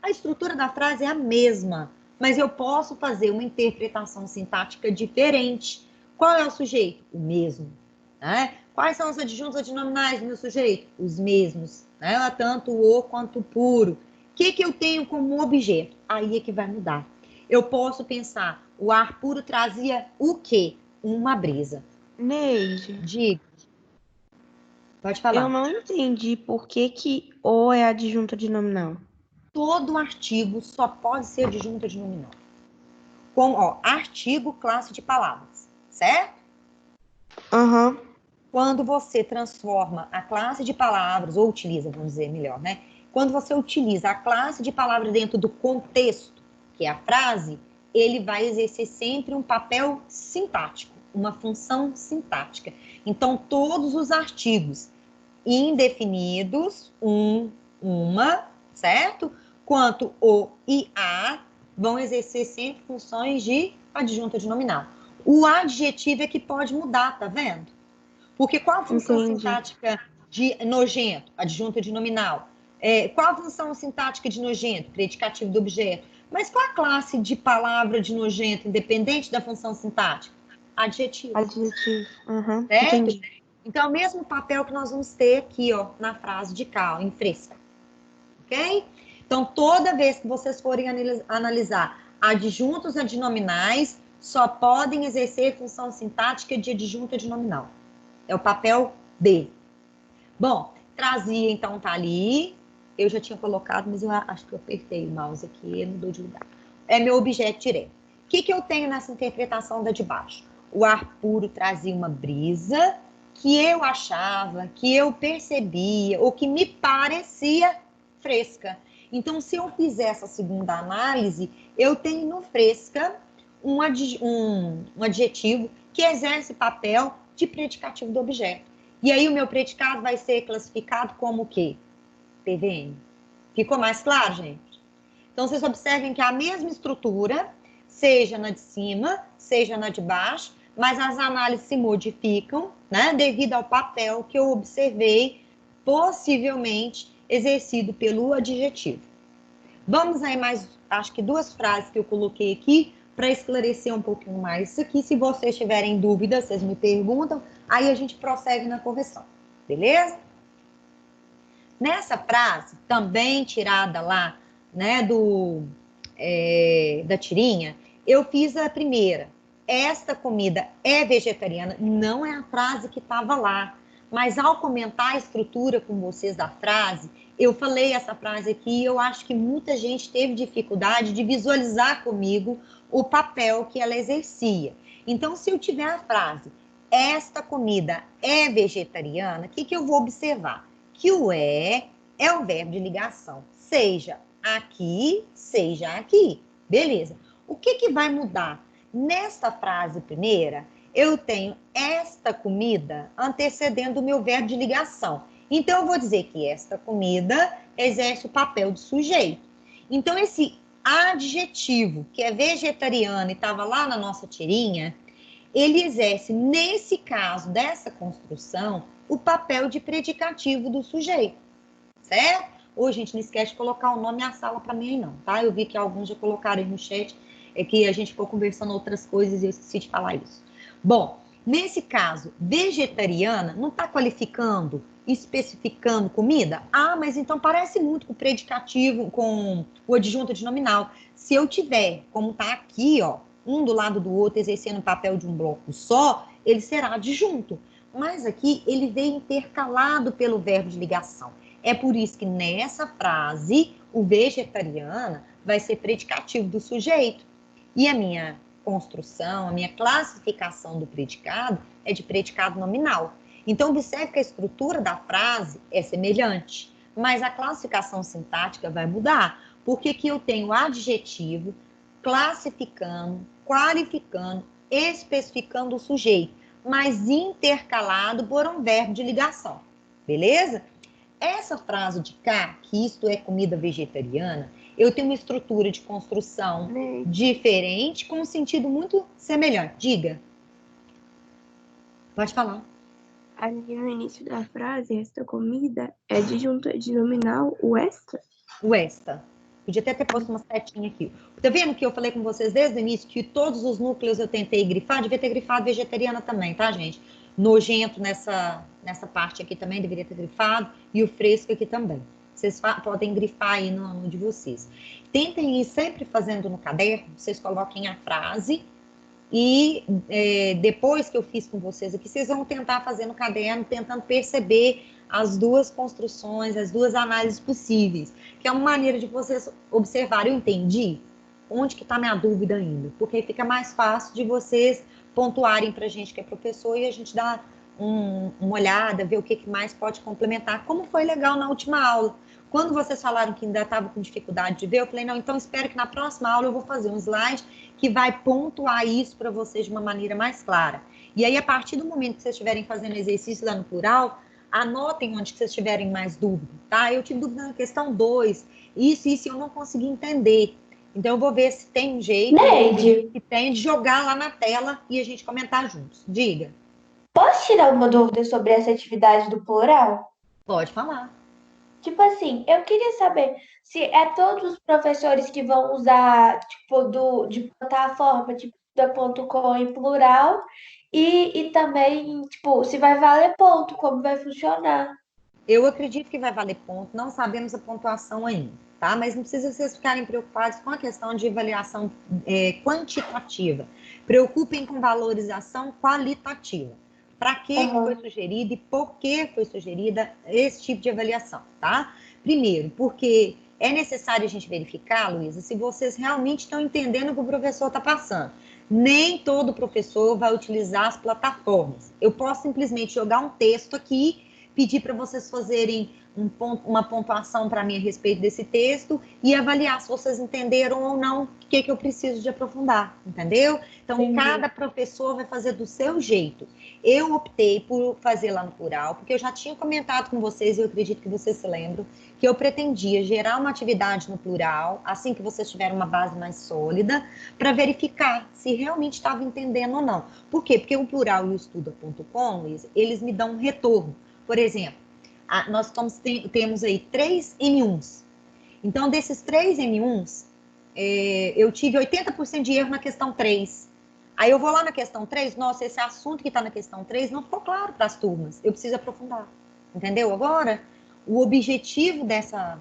A estrutura da frase é a mesma, mas eu posso fazer uma interpretação sintática diferente. Qual é o sujeito? O mesmo. Né? Quais são os adjuntos adnominais do meu sujeito? Os mesmos. Né? Tanto o quanto o puro. O que eu tenho como objeto? Aí é que vai mudar. Eu posso pensar, o ar puro trazia o quê? Uma brisa. Neide. Diga. Pode falar. Eu não entendi por que o é adjunto adnominal. Todo artigo só pode ser adjunto adnominal. Com, artigo, classe de palavras, certo? Aham. Quando você transforma a classe de palavras, ou utiliza, vamos dizer melhor, né? Quando você utiliza a classe de palavras dentro do contexto, que é a frase, ele vai exercer sempre um papel sintático, uma função sintática. Então, todos os artigos indefinidos, uma, certo? Quanto o e a vão exercer sempre funções de adjunto adnominal. O adjetivo é que pode mudar, tá vendo? Porque qual a função sintática de nojento? Adjunto adnominal. Qual a função sintática de nojento? Predicativo do objeto. Mas qual a classe de palavra de nojento, independente da função sintática? Adjetivo. Adjetivo. Uhum. Certo? Entendi. Então, é o mesmo papel que nós vamos ter aqui, na frase de cá, em fresca. Ok? Então, toda vez que vocês forem analisar adjuntos adnominais, só podem exercer função sintática de adjunto adnominal. É o papel dele. Bom, trazia, então, tá ali. Eu já tinha colocado, mas eu acho que eu apertei o mouse aqui, mudou de lugar. É meu objeto direto. O que eu tenho nessa interpretação da de baixo? O ar puro trazia uma brisa que eu achava, que eu percebia, ou que me parecia fresca. Então, se eu fizer essa segunda análise, eu tenho no fresca um adjetivo que exerce papel de predicativo do objeto. E aí o meu predicado vai ser classificado como o quê? PVN. Ficou mais claro, gente? Então, vocês observem que a mesma estrutura, seja na de cima, seja na de baixo, mas as análises se modificam, né, devido ao papel que eu observei, possivelmente exercido pelo adjetivo. Vamos aí mais, acho que 2 frases que eu coloquei aqui, para esclarecer um pouquinho mais isso aqui. Se vocês tiverem dúvidas, vocês me perguntam, aí a gente prossegue na correção, beleza? Nessa frase, também tirada lá, né, da tirinha, eu fiz a primeira. Esta comida é vegetariana, não é a frase que estava lá, mas ao comentar a estrutura com vocês da frase, eu falei essa frase aqui e eu acho que muita gente teve dificuldade de visualizar comigo o papel que ela exercia. Então, se eu tiver a frase, esta comida é vegetariana, o que eu vou observar? Que o é o verbo de ligação, seja aqui, seja aqui. Beleza. O que vai mudar? Nesta frase primeira, eu tenho esta comida antecedendo o meu verbo de ligação. Então, eu vou dizer que esta comida exerce o papel de sujeito. Então, esse adjetivo, que é vegetariano e estava lá na nossa tirinha, ele exerce, nesse caso dessa construção, o papel de predicativo do sujeito. Certo? Ô, gente, não esquece de colocar o nome e a sala para mim aí não, tá? Eu vi que alguns já colocaram aí no chat, que a gente ficou conversando outras coisas e eu esqueci de falar isso. Bom, nesse caso, vegetariana não está qualificando, especificando comida? Ah, mas então parece muito com o predicativo, com o adjunto adnominal. Se eu tiver, como está aqui, um do lado do outro, exercendo o papel de um bloco só, ele será adjunto. Mas aqui ele veio intercalado pelo verbo de ligação. É por isso que nessa frase, o vegetariana vai ser predicativo do sujeito. E a minha construção, a minha classificação do predicado é de predicado nominal. Então, observe que a estrutura da frase é semelhante, mas a classificação sintática vai mudar, porque aqui eu tenho adjetivo classificando, qualificando, especificando o sujeito, mas intercalado por um verbo de ligação. Beleza? Essa frase de cá, que isto é comida vegetariana, Eu tenho uma estrutura de construção diferente, com um sentido muito semelhante. Diga. Pode falar. Ali no início da frase, esta comida é disjunto de nominal o esta? O esta. Podia até ter posto uma setinha aqui. Tá vendo que eu falei com vocês desde o início que todos os núcleos eu tentei grifar? Devia ter grifado vegetariana também, tá, gente? Nojento nessa parte aqui também, deveria ter grifado. E o fresco aqui também. Vocês podem grifar aí no de vocês. Tentem ir sempre fazendo no caderno. Vocês coloquem a frase. E depois que eu fiz com vocês aqui, vocês vão tentar fazer no caderno, tentando perceber as duas construções, as duas análises possíveis, que é uma maneira de vocês observarem. Eu entendi? Onde que está minha dúvida ainda? Porque aí fica mais fácil de vocês pontuarem para a gente que é professor e a gente dá uma olhada, ver o que mais pode complementar. Como foi legal na última aula. Quando vocês falaram que ainda estava com dificuldade de ver, eu falei, não, então espero que na próxima aula eu vou fazer um slide que vai pontuar isso para vocês de uma maneira mais clara. E aí, a partir do momento que vocês estiverem fazendo exercício lá no plural, anotem onde que vocês tiverem mais dúvida, tá? Eu tive dúvida na questão 2, isso eu não consegui entender. Então, eu vou ver se tem um jeito que tem de jogar lá na tela e a gente comentar juntos. Diga. Posso tirar uma dúvida sobre essa atividade do plural? Pode falar. Tipo assim, eu queria saber se é todos os professores que vão usar, tipo, de plataforma, tipo, da ponto .com em plural, e também, tipo, se vai valer ponto, como vai funcionar. Eu acredito que vai valer ponto, não sabemos a pontuação ainda, tá? Mas não precisa vocês ficarem preocupados com a questão de avaliação quantitativa. Preocupem com valorização qualitativa. Para que foi sugerido e por que foi sugerida esse tipo de avaliação, tá? Primeiro, porque é necessário a gente verificar, Luísa, se vocês realmente estão entendendo o que o professor está passando. Nem todo professor vai utilizar as plataformas. Eu posso simplesmente jogar um texto aqui, pedir para vocês fazerem uma pontuação para mim a respeito desse texto e avaliar se vocês entenderam ou não o que eu preciso de aprofundar, entendeu? Então, Entendi. Cada professor vai fazer do seu jeito. Eu optei por fazer lá no plural, porque eu já tinha comentado com vocês, e eu acredito que vocês se lembram, que eu pretendia gerar uma atividade no plural, assim que vocês tiverem uma base mais sólida, para verificar se realmente estava entendendo ou não. Por quê? Porque o plural e o estuda.com, eles me dão um retorno. Por exemplo, nós temos aí 3 N1s. Então, desses 3 N1s, eu tive 80% de erro na questão 3. Aí eu vou lá na questão 3, nossa, esse assunto que está na questão 3 não ficou claro para as turmas. Eu preciso aprofundar. Entendeu? Agora, o objetivo dessa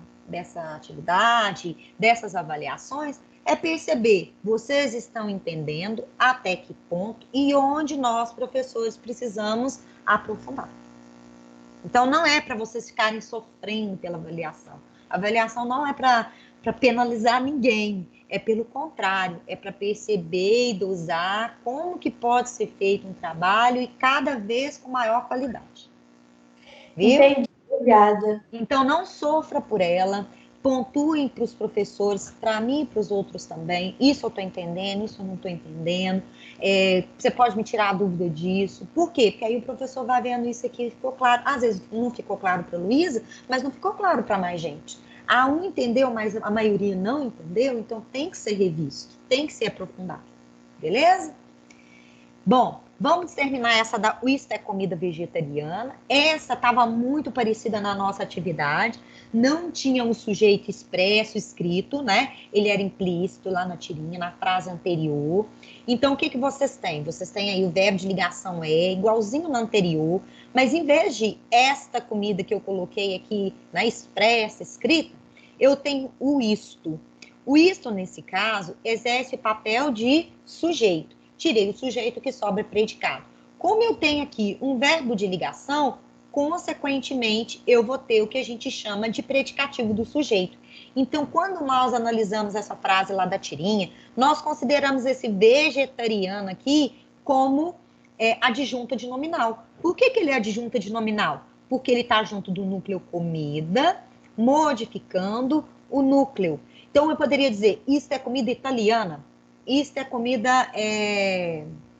atividade, dessas avaliações, é perceber, vocês estão entendendo até que ponto e onde nós, professores, precisamos aprofundar. Então, não é para vocês ficarem sofrendo pela avaliação. A avaliação não é para penalizar ninguém. É pelo contrário, é para perceber e dosar como que pode ser feito um trabalho e cada vez com maior qualidade. Viu? Entendi, obrigada. Então, não sofra por ela. Pontuem para os professores, para mim e para os outros também. Isso eu estou entendendo, isso eu não estou entendendo. Você pode me tirar a dúvida disso. Por quê? Porque aí o professor vai vendo isso aqui, ficou claro. Às vezes não ficou claro para a Luísa, mas não ficou claro para mais gente. Um entendeu, mas a maioria não entendeu, então tem que ser revisto, tem que ser aprofundado. Beleza? Bom, vamos terminar essa da Isto é Comida Vegetariana. Essa estava muito parecida na nossa atividade. Não tinha um sujeito expresso escrito, né? Ele era implícito lá na tirinha, na frase anterior. Então, o que vocês têm? Vocês têm aí o verbo de ligação igualzinho no anterior, mas em vez de esta comida que eu coloquei aqui, na expressa, escrita, eu tenho o isto. O isto, nesse caso, exerce o papel de sujeito. Tirei o sujeito que sobra predicado. Como eu tenho aqui um verbo de ligação, consequentemente, eu vou ter o que a gente chama de predicativo do sujeito. Então, quando nós analisamos essa frase lá da tirinha, nós consideramos esse vegetariano aqui como adjunta de nominal. Por que ele é adjunta de nominal? Porque ele está junto do núcleo comida, modificando o núcleo. Então, eu poderia dizer, isto é comida italiana, isto é comida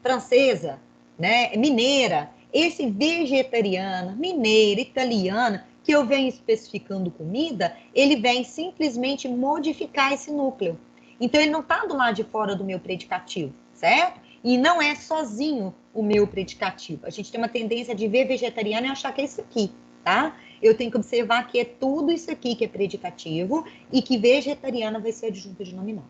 francesa, né, mineira. Esse vegetariana, mineira, italiana, o que eu venho especificando comida, ele vem simplesmente modificar esse núcleo. Então, ele não está do lado de fora do meu predicativo, certo? E não é sozinho o meu predicativo. A gente tem uma tendência de ver vegetariano e achar que é isso aqui, tá? Eu tenho que observar que é tudo isso aqui que é predicativo e que vegetariana vai ser adjunta de nominal.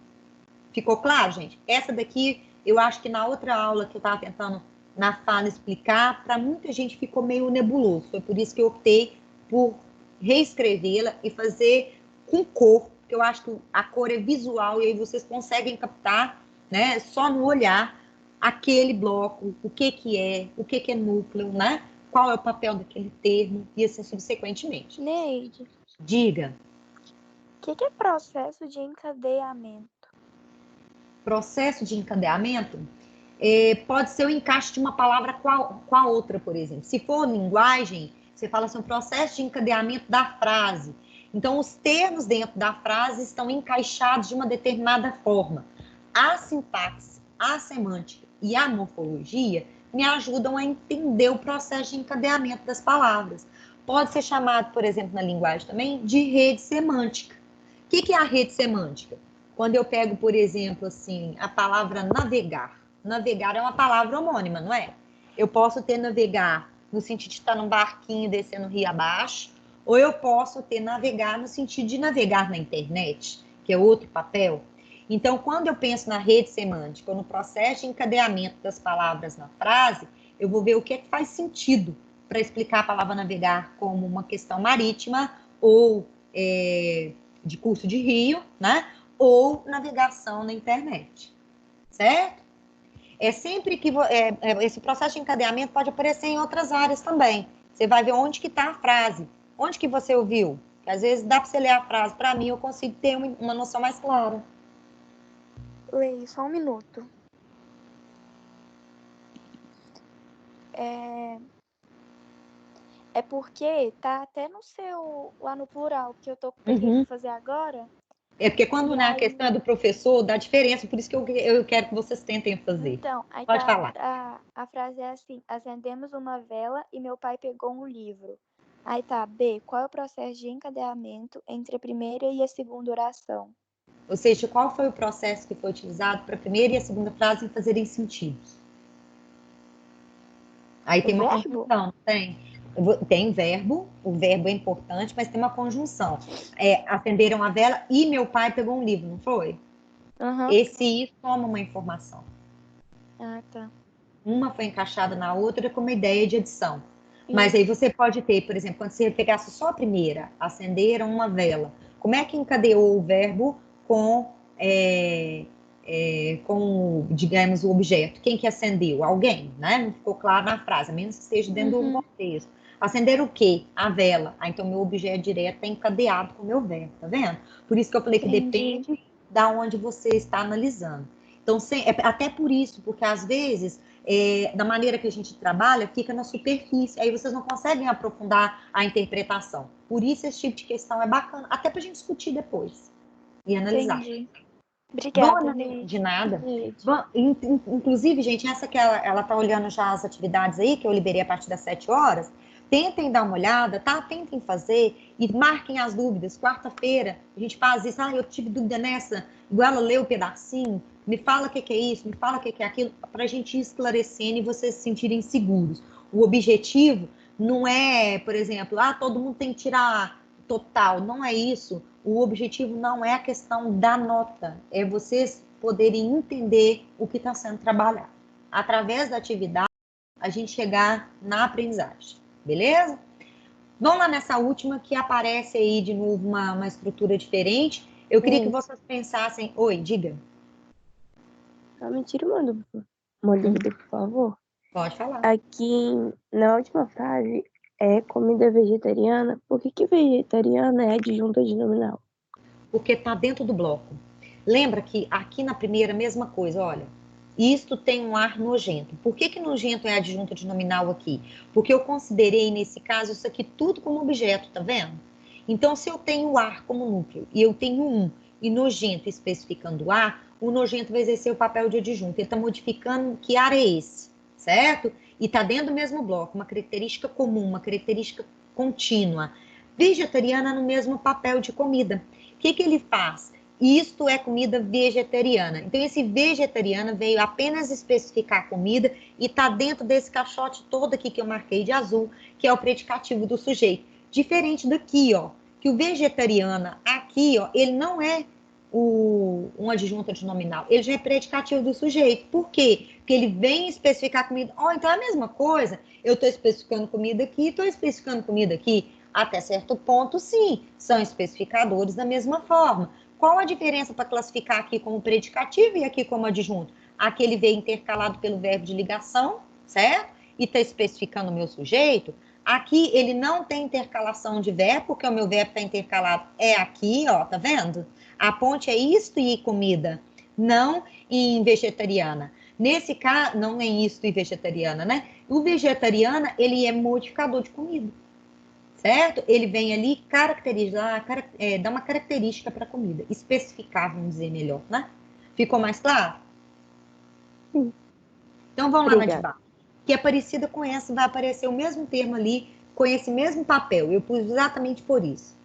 Ficou claro, gente? Essa daqui, eu acho que na outra aula que eu estava tentando, na fala, explicar, para muita gente ficou meio nebuloso. Foi por isso que eu optei por reescrevê-la e fazer com cor, porque eu acho que a cor é visual e aí vocês conseguem captar, né, só no olhar, aquele bloco, o que é núcleo, né? Qual é o papel daquele termo e assim subsequentemente. Neide, Diga. o que é processo de encadeamento? Processo de encadeamento pode ser o encaixe de uma palavra com a outra, por exemplo. Se for linguagem, você fala assim, o processo de encadeamento da frase. Então, os termos dentro da frase estão encaixados de uma determinada forma. A sintaxe, a semântica e a morfologia me ajudam a entender o processo de encadeamento das palavras. Pode ser chamado, por exemplo, na linguagem também, de rede semântica. O que é a rede semântica? Quando eu pego, por exemplo, assim, a palavra navegar. Navegar é uma palavra homônima, não é? Eu posso ter navegar no sentido de estar num barquinho descendo rio abaixo, ou eu posso ter navegar no sentido de navegar na internet, que é outro papel. Então, quando eu penso na rede semântica, ou no processo de encadeamento das palavras na frase, eu vou ver o que é que faz sentido para explicar a palavra navegar como uma questão marítima, ou de curso de rio, né? Ou navegação na internet, certo? É sempre que esse processo de encadeamento pode aparecer em outras áreas também. Você vai ver onde que está a frase, onde que você ouviu. Que às vezes dá para você ler a frase, para mim eu consigo ter uma noção mais clara. Lei, só um minuto. É porque tá até no seu, lá no plural, que eu tô querendo fazer agora. É porque quando a questão é do professor, dá diferença, por isso que eu quero que vocês tentem fazer. Então, aí pode falar. A frase é assim: acendemos uma vela e meu pai pegou um livro. Aí tá, B, qual é o processo de encadeamento entre a primeira e a segunda oração? Ou seja, qual foi o processo que foi utilizado para a primeira e a segunda frase em fazerem sentido? Aí tem uma conjunção, tem? Tem verbo, o verbo é importante, mas tem uma conjunção. Acenderam a vela e meu pai pegou um livro, não foi? Esse I toma uma informação. Ah, tá. Uma foi encaixada na outra com uma ideia de adição. Mas aí você pode ter, por exemplo, quando você pegasse só a primeira, acenderam uma vela. Como é que encadeou o verbo com, digamos, o objeto? Quem que acendeu? Alguém, né? Não ficou claro na frase, a menos que esteja dentro do contexto. Acender o quê? A vela. Então, meu objeto direto está encadeado com o meu verbo, tá vendo? Por isso que eu falei que depende da onde você está analisando. Então, até por isso, porque às vezes, da maneira que a gente trabalha, fica na superfície, aí vocês não conseguem aprofundar a interpretação. Por isso, esse tipo de questão é bacana, até para a gente discutir depois e analisar. Entendi. Obrigada, Bom, de nada. Bom, inclusive, gente, essa que ela tá olhando já as atividades aí, que eu liberei a partir das 7 horas, tentem dar uma olhada, tá? Tentem fazer e marquem as dúvidas. Quarta-feira, a gente faz isso. Eu tive dúvida nessa. Igual ela leu o pedacinho. Me fala o que é isso, me fala o que é aquilo, para a gente ir esclarecendo e vocês se sentirem seguros. O objetivo não é, por exemplo, todo mundo tem que tirar total. Não é isso. O objetivo não é a questão da nota. É vocês poderem entender o que está sendo trabalhado. Através da atividade, a gente chegar na aprendizagem. Beleza? Vamos lá nessa última que aparece aí de novo uma estrutura diferente. Eu queria que vocês pensassem... Oi, diga. Me tira uma dúvida, por favor. Pode falar. Aqui, na última frase, é comida vegetariana. Por que vegetariana é adjunta de nominal? Porque está dentro do bloco. Lembra que aqui na primeira, mesma coisa, olha. Isto tem um ar nojento. Por que nojento é adjunta de nominal aqui? Porque eu considerei, nesse caso, isso aqui tudo como objeto, tá vendo? Então, se eu tenho o ar como núcleo e eu tenho um e nojento especificando o ar, o nojento vai exercer o papel de adjunto. Ele está modificando que ar é esse, certo? E está dentro do mesmo bloco, uma característica comum, uma característica contínua. vegetariana no mesmo papel de comida. O que ele faz? Isto é comida vegetariana. Então, esse vegetariana veio apenas especificar a comida e está dentro desse caixote todo aqui que eu marquei de azul, que é o predicativo do sujeito. Diferente daqui, ó, que o vegetariana aqui, ó, ele não é um adjunto de nominal, ele já é predicativo do sujeito. Por quê? Porque ele vem especificar comida. Ó, então é a mesma coisa. Eu estou especificando comida aqui, estou especificando comida aqui. Até certo ponto, sim, são especificadores da mesma forma. Qual a diferença para classificar aqui como predicativo e aqui como adjunto? Aqui ele veio intercalado pelo verbo de ligação, certo? E está especificando o meu sujeito. Aqui ele não tem intercalação de verbo, porque o meu verbo está intercalado é aqui, ó, tá vendo? A ponte é isto e comida, não em vegetariana. Nesse caso, não é isto e vegetariana, né? O vegetariana, ele é modificador de comida, certo? Ele vem ali caracterizar, dar uma característica para a comida, especificar, vamos dizer melhor, né? Ficou mais claro? Sim. Então vamos lá na de Obrigada. baixo. Que é parecida com essa, vai aparecer o mesmo termo ali, com esse mesmo papel. Eu pus exatamente por isso.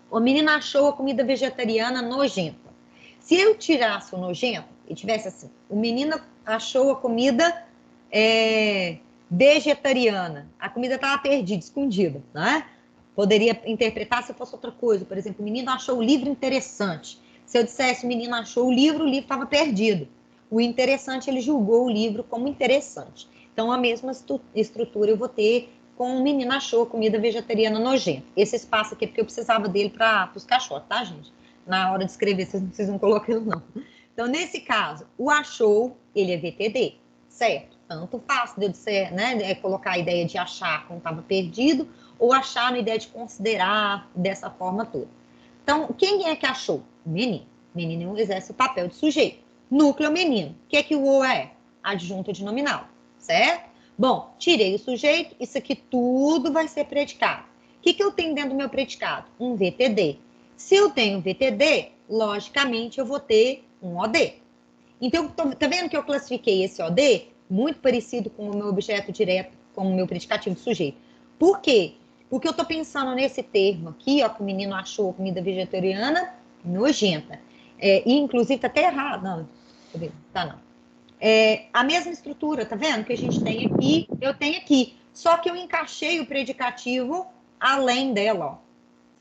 O menino achou a comida vegetariana nojenta. Se eu tirasse o nojento e tivesse assim, o menino achou a comida vegetariana. A comida estava perdida, escondida, né? Poderia interpretar se fosse outra coisa. Por exemplo, o menino achou o livro interessante. Se eu dissesse o menino achou o livro estava perdido. O interessante, ele julgou o livro como interessante. Então, a mesma estrutura eu vou ter com o menino achou a comida vegetariana nojenta. Esse espaço aqui é porque eu precisava dele para os caixotes, tá, gente? Na hora de escrever, vocês não precisam colocar ele, não. Então, nesse caso, o achou, ele é VTD, certo? Tanto fácil de eu dizer, né, colocar a ideia de achar quando estava perdido, ou achar na ideia de considerar dessa forma toda. Então, quem é que achou? O menino. O menino exerce o papel de sujeito. Núcleo menino. O que é que o O é? Adjunto de nominal, certo? Bom, tirei o sujeito, isso aqui tudo vai ser predicado. O que eu tenho dentro do meu predicado? Um VTD. Se eu tenho VTD, logicamente eu vou ter um OD. Então, tá vendo que eu classifiquei esse OD muito parecido com o meu objeto direto, com o meu predicativo sujeito. Por quê? Porque eu tô pensando nesse termo aqui, ó, que o menino achou comida vegetariana nojenta. E inclusive tá até errado. Não, deixa eu ver. Tá não. A mesma estrutura, tá vendo? Que a gente tem aqui, eu tenho aqui. Só que eu encaixei o predicativo além dela, ó.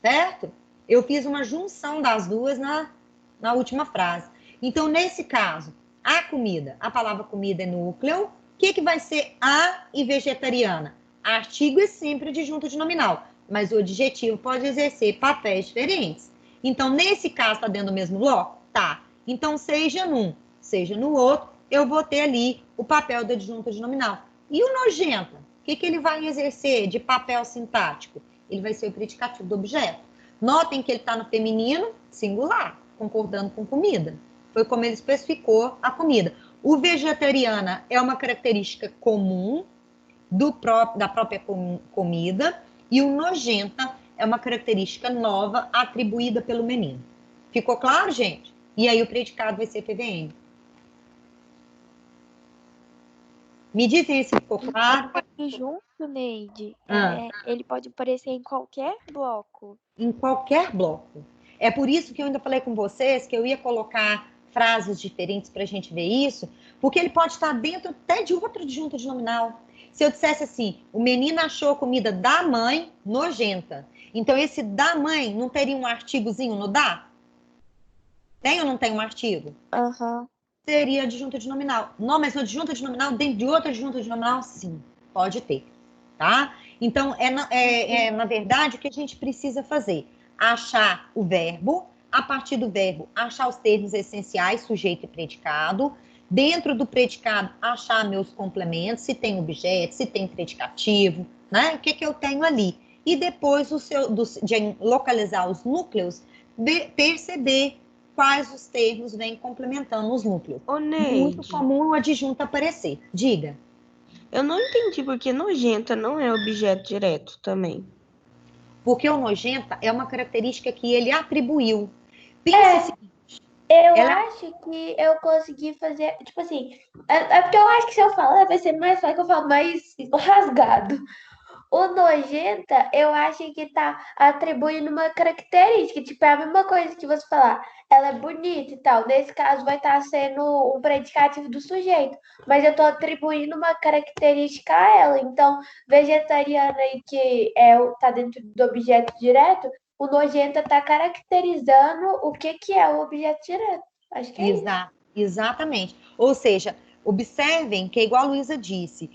Certo? Eu fiz uma junção das duas na última frase. Então, nesse caso, a comida, a palavra comida é núcleo. O que vai ser a e vegetariana? Artigo é sempre adjunto de nominal, mas o adjetivo pode exercer papéis diferentes. Então, nesse caso, tá dentro do mesmo bloco? Tá. Então, seja num, seja no outro, eu vou ter ali o papel do adjunto de nominal. E o nojento? O que ele vai exercer de papel sintático? Ele vai ser o predicativo do objeto. Notem que ele está no feminino singular, concordando com comida. Foi como ele especificou a comida. O vegetariana é uma característica comum da própria comida e o nojenta é uma característica nova atribuída pelo menino. Ficou claro, gente? E aí o predicado vai ser PVN. Me dizem se ficou claro. Junto, Neide, ele pode aparecer em qualquer bloco. Em qualquer bloco. É por isso que eu ainda falei com vocês que eu ia colocar frases diferentes para a gente ver isso, porque ele pode estar dentro até de outro adjunto de nominal. Se eu dissesse assim, o menino achou a comida da mãe nojenta. Então, esse da mãe não teria um artigozinho no da? Tem ou não tem um artigo? Aham. Seria adjunto de nominal. Não, mas no adjunto de nominal, dentro de outro adjunto de nominal, sim, pode ter, tá? Então, na verdade, o que a gente precisa fazer? Achar o verbo, a partir do verbo, achar os termos essenciais, sujeito e predicado. Dentro do predicado, achar meus complementos, se tem objeto, se tem predicativo, né? O que eu tenho ali? E depois, de localizar os núcleos, perceber quais os termos vêm complementando os núcleos. Ô, Neide, muito comum o adjunto aparecer. Diga. Eu não entendi porque nojenta não é objeto direto também. Porque o nojenta é uma característica que ele atribuiu. Pensa o seguinte. Eu acho que eu consegui fazer, tipo assim, porque eu acho que se eu falar vai ser mais fácil que eu falo mais rasgado. o nojenta, eu acho que tá atribuindo uma característica. Tipo, é a mesma coisa que você falar, ela é bonita e tal. Nesse caso, vai estar sendo um predicativo do sujeito. Mas eu tô atribuindo uma característica a ela. Então, vegetariana aí que tá dentro do objeto direto, o nojenta tá caracterizando o que é o objeto direto. Acho que é isso. Exatamente. Ou seja, observem que, igual a Luísa disse,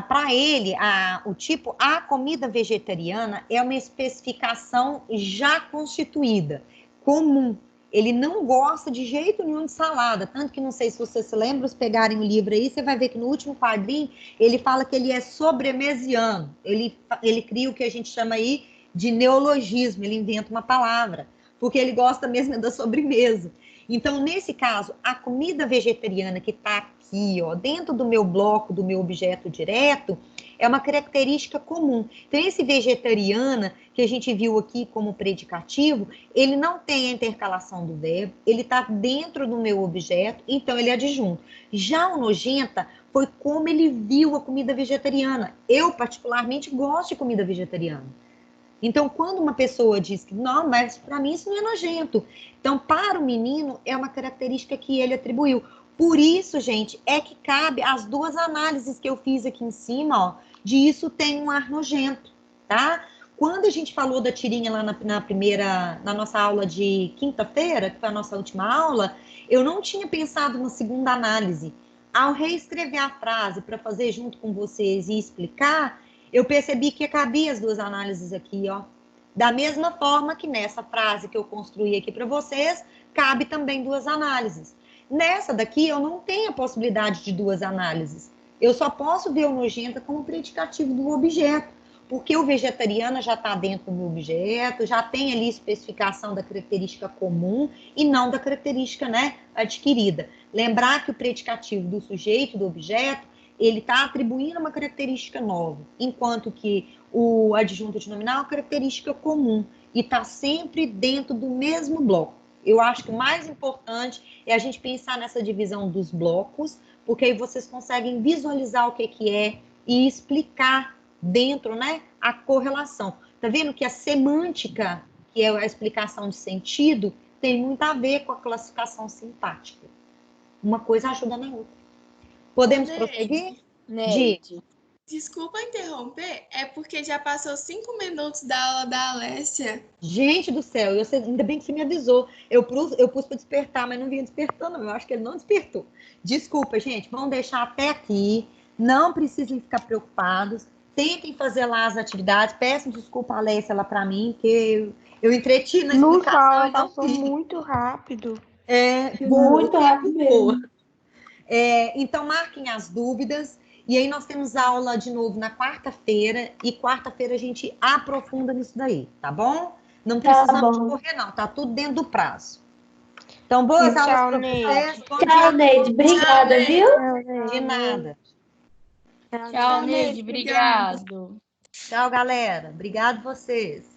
para ele, a comida vegetariana é uma especificação já constituída, comum. Ele não gosta de jeito nenhum de salada, tanto que não sei se vocês se lembram, se pegarem o livro aí, você vai ver que no último quadrinho ele fala que ele é sobremesiano. Ele cria o que a gente chama aí de neologismo, ele inventa uma palavra, porque ele gosta mesmo da sobremesa. Então, nesse caso, a comida vegetariana que está aqui, ó, dentro do meu bloco, do meu objeto direto, é uma característica comum. Então, esse vegetariana, que a gente viu aqui como predicativo, ele não tem a intercalação do verbo, ele está dentro do meu objeto, então ele é adjunto. Já o nojenta foi como ele viu a comida vegetariana. Eu, particularmente, gosto de comida vegetariana. Então, quando uma pessoa diz que não, mas para mim isso não é nojento. Então, para o menino, é uma característica que ele atribuiu. Por isso, gente, é que cabe as duas análises que eu fiz aqui em cima, ó, de isso tem um ar nojento, tá? Quando a gente falou da tirinha lá na nossa aula de quinta-feira, que foi a nossa última aula, eu não tinha pensado na segunda análise. Ao reescrever a frase para fazer junto com vocês e explicar, eu percebi que cabia as duas análises aqui, ó. Da mesma forma que nessa frase que eu construí aqui para vocês, cabe também duas análises. Nessa daqui, eu não tenho a possibilidade de duas análises. Eu só posso ver o nojenta como predicativo do objeto, porque o vegetariano já está dentro do objeto, já tem ali especificação da característica comum e não da característica, né, adquirida. Lembrar que o predicativo do sujeito, do objeto, ele está atribuindo uma característica nova, enquanto que o adjunto de nominal é uma característica comum e está sempre dentro do mesmo bloco. Eu acho que o mais importante é a gente pensar nessa divisão dos blocos, porque aí vocês conseguem visualizar o que é e explicar dentro, né, a correlação. Tá vendo que a semântica, que é a explicação de sentido, tem muito a ver com a classificação sintática. Uma coisa ajuda na outra. Podemos prosseguir? Neide, desculpa interromper, é porque já passou 5 minutos da aula da Alessia. Gente do céu, ainda bem que você me avisou. Eu pus para despertar, mas não vinha despertando. Eu acho que ele não despertou. Desculpa, gente. Vamos deixar até aqui. Não precisem ficar preocupados. Tentem fazer lá as atividades. Peçam desculpa a Alessia lá para mim, que eu entreti na explicação. No passou muito rápido. Muito rápido mesmo. Então, marquem as dúvidas. E aí nós temos aula de novo na quarta-feira. E quarta-feira a gente aprofunda nisso daí, tá bom? Não precisamos correr, não. Tá tudo dentro do prazo. Então, boas aulas para vocês. Tchau, Neide. Obrigada, viu? De nada. Tchau, Neide. Obrigado. Tchau, galera. Obrigado vocês.